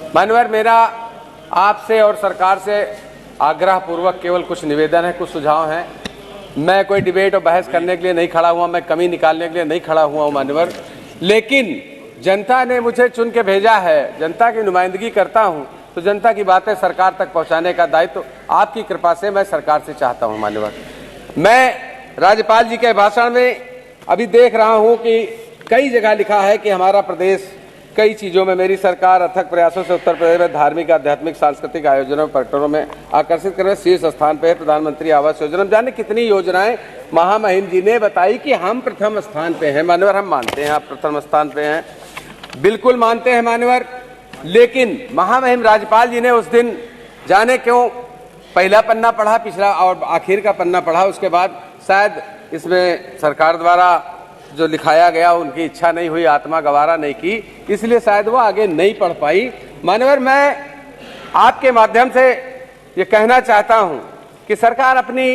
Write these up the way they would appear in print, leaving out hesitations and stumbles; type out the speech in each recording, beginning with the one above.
मान्यवर, मेरा आपसे और सरकार से आग्रह पूर्वक केवल कुछ निवेदन है, कुछ सुझाव हैं। मैं कोई डिबेट और बहस करने के लिए नहीं खड़ा हुआ, मैं कमी निकालने के लिए नहीं खड़ा हुआ हूं मान्यवर, लेकिन जनता ने मुझे चुन के भेजा है, जनता की नुमाइंदगी करता हूं, तो जनता की बातें सरकार तक पहुंचाने का दायित्व आपकी कृपा से मैं सरकार से चाहता हूं मान्यवर। मैं राज्यपाल जी के भाषण में अभी देख रहा हूं कि कई जगह लिखा है कि हमारा प्रदेश कई चीजों में मेरी सरकार अथक प्रयासों से उत्तर प्रदेश में धार्मिक, आध्यात्मिक, सांस्कृतिक आयोजनों, पर्यटनों में आकर्षित करने शीर्ष स्थान पे है। प्रधानमंत्री आवास योजना, जाने कितनी योजनाएं महामहिम जी ने बताई कि हम प्रथम स्थान पे हैं। मान्यवर, हम मानते हैं आप प्रथम स्थान पे हैं, बिल्कुल मानते हैं मान्यवर, लेकिन महामहिम राज्यपाल जी ने उस दिन जाने क्यों पहला पन्ना पढ़ा, पिछला और आखिर का पन्ना पढ़ा, उसके बाद शायद इसमें सरकार द्वारा जो लिखाया गया उनकी इच्छा नहीं हुई, आत्मा गवारा नहीं की, इसलिए शायद वो आगे नहीं पढ़ पाई। मान्यवर, मैं आपके माध्यम से ये कहना चाहता हूं कि सरकार अपनी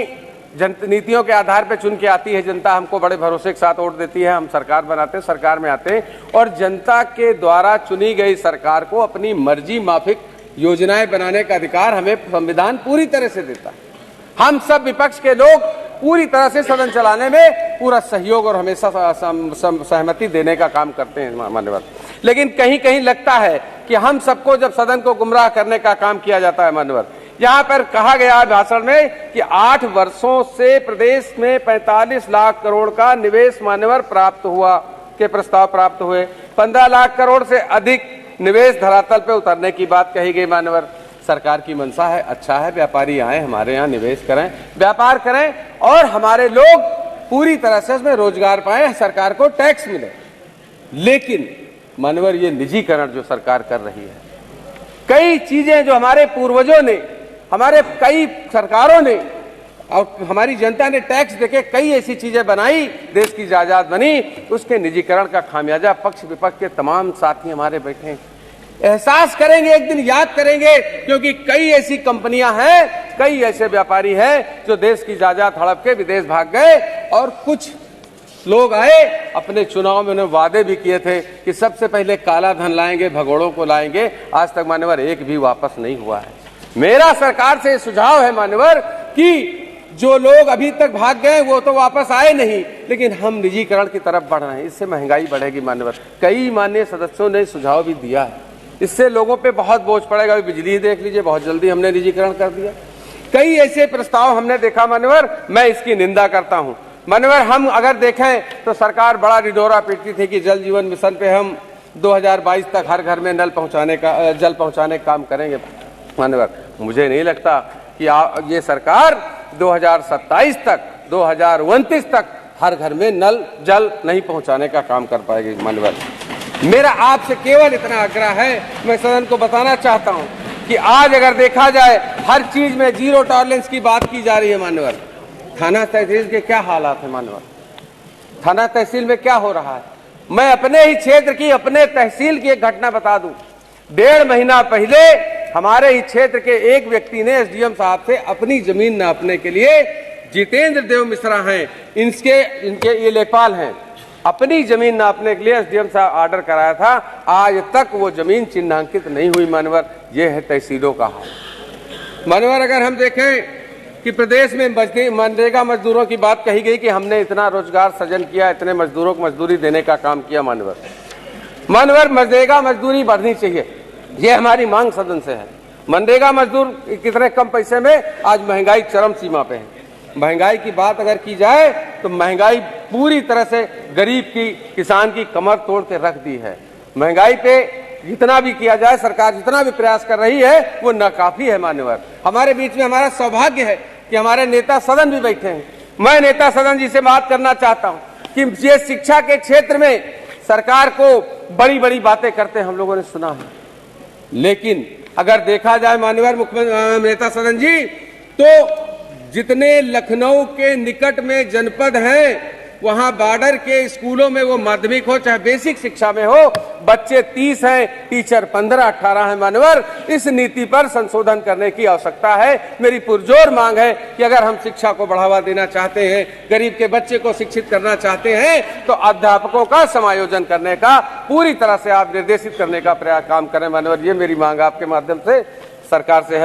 नीतियों के आधार पर चुन के आती है, जनता हमको बड़े भरोसे के साथ वोट देती है, हम सरकार बनाते हैं, सरकार में आते हैं और जनता के द्वारा चुनी गई सरकार को अपनी मर्जी माफिक योजनाएं बनाने का अधिकार हमें संविधान पूरी तरह से देता है। हम सब विपक्ष के लोग पूरी तरह से सदन चलाने में पूरा सहयोग और हमेशा सहमति देने का काम करते हैं मान्यवर, लेकिन कहीं कहीं लगता है कि हम सबको जब सदन को गुमराह करने का काम किया जाता है मान्यवर। यहाँ पर कहा गया भाषण में कि 8 वर्षों से प्रदेश में 45 लाख करोड़ का निवेश मान्यवर प्राप्त हुआ, के प्रस्ताव प्राप्त हुए, 15 लाख करोड़ से अधिक निवेश धरातल पे उतरने की बात कही गई मान्यवर। सरकार की मंशा है, अच्छा है, व्यापारी आए हमारे यहाँ निवेश करें, व्यापार करें और हमारे लोग पूरी तरह से उसमें रोजगार पाए, सरकार को टैक्स मिले। लेकिन मान्यवर, ये निजीकरण जो सरकार कर रही है, कई चीजें जो हमारे पूर्वजों ने, हमारे कई सरकारों ने और हमारी जनता ने टैक्स देके कई ऐसी चीजें बनाई, देश की जायदाद बनी, उसके निजीकरण का खामियाजा पक्ष विपक्ष के तमाम साथी हमारे बैठे हैं, एहसास करेंगे, एक दिन याद करेंगे, क्योंकि कई ऐसी कंपनियां हैं, कई ऐसे व्यापारी हैं जो देश की जायदाद हड़प के विदेश भाग गए और कुछ लोग आए, अपने चुनाव में उन्होंने वादे भी किए थे कि सबसे पहले काला धन लाएंगे, भगोड़ों को लाएंगे, आज तक मान्यवर एक भी वापस नहीं हुआ है। मेरा सरकार से सुझाव है मान्यवर कि जो लोग अभी तक भाग गए वो तो वापस आए नहीं, लेकिन हम निजीकरण की तरफ बढ़ रहे हैं, इससे महंगाई बढ़ेगी मान्यवर। कई माननीय सदस्यों ने सुझाव भी दिया है, इससे लोगों पे बहुत बोझ पड़ेगा। बिजली देख लीजिए, बहुत जल्दी हमने निजीकरण कर दिया। कई ऐसे प्रस्ताव हमने देखा मान्यवर, मैं इसकी निंदा करता हूं मान्यवर। हम अगर देखें तो सरकार बड़ा रिडोरा पीटती थी कि जल जीवन मिशन पे हम 2022 तक हर घर में जल पहुंचाने का काम करेंगे मान्यवर। मुझे नहीं लगता कि ये सरकार 2027 तक, 2029 तक हर घर में नल जल नहीं पहुंचाने का काम कर पाएगी मान्यवर। मेरा आपसे केवल इतना आग्रह है, मैं सदन को बताना चाहता हूं कि आज अगर देखा जाए हर चीज में जीरो टॉलरेंस की बात की जा रही है मान्यवर। थाना तहसील के क्या हालात है मान्यवर, थाना तहसील में क्या हो रहा है। मैं अपने ही क्षेत्र की, अपने तहसील की एक घटना बता दूं। 1.5 महीना पहले हमारे ही क्षेत्र के एक व्यक्ति ने एसडीएम साहब से अपनी जमीन नापने के लिए, जितेंद्र देव मिश्रा हैं, इनके ये लेखपाल हैं, अपनी जमीन नापने के लिए एसडीएम साहब ऑर्डर कराया था, आज तक वो जमीन चिन्हांकित नहीं हुई मान्यवर। ये है तहसीलों का हाल मान्यवर। अगर हम देखें कि प्रदेश में मनरेगा मजदूरों की बात कही गई कि हमने इतना रोजगार सृजन किया, इतने मजदूरों को मजदूरी देने का काम किया मान्यवर। मनरेगा मजदूरी बढ़नी चाहिए, ये हमारी मांग सदन से है। मनरेगा मजदूर कितने कम पैसे में, आज महंगाई चरम सीमा पे है। महंगाई की बात अगर की जाए तो महंगाई पूरी तरह से गरीब की, किसान की कमर तोड़ के रख दी है। महंगाई पे जितना भी किया जाए, सरकार जितना भी प्रयास कर रही है वो नाकाफी है मान्यवर। हमारे बीच में हमारा सौभाग्य है कि हमारे नेता सदन भी बैठे हैं। मैं नेता सदन जी से बात करना चाहता हूं कि ये शिक्षा के क्षेत्र में सरकार को बड़ी बड़ी बातें करते हम लोगों ने सुना है, लेकिन अगर देखा जाए माननीय मुख्यमंत्री नेता सदन जी, तो जितने लखनऊ के निकट में जनपद हैं वहां बॉर्डर के स्कूलों में, वो माध्यमिक हो चाहे बेसिक शिक्षा में हो, बच्चे 30 हैं, टीचर 15-18 हैं। मान्यवर, इस नीति पर संशोधन करने की आवश्यकता है। मेरी पुरजोर मांग है कि अगर हम शिक्षा को बढ़ावा देना चाहते हैं, गरीब के बच्चे को शिक्षित करना चाहते हैं, तो अध्यापकों का समायोजन करने का पूरी तरह से आप निर्देशित करने का प्रयास काम करें। मान्यवर, ये मेरी मांग आपके माध्यम से सरकार से है।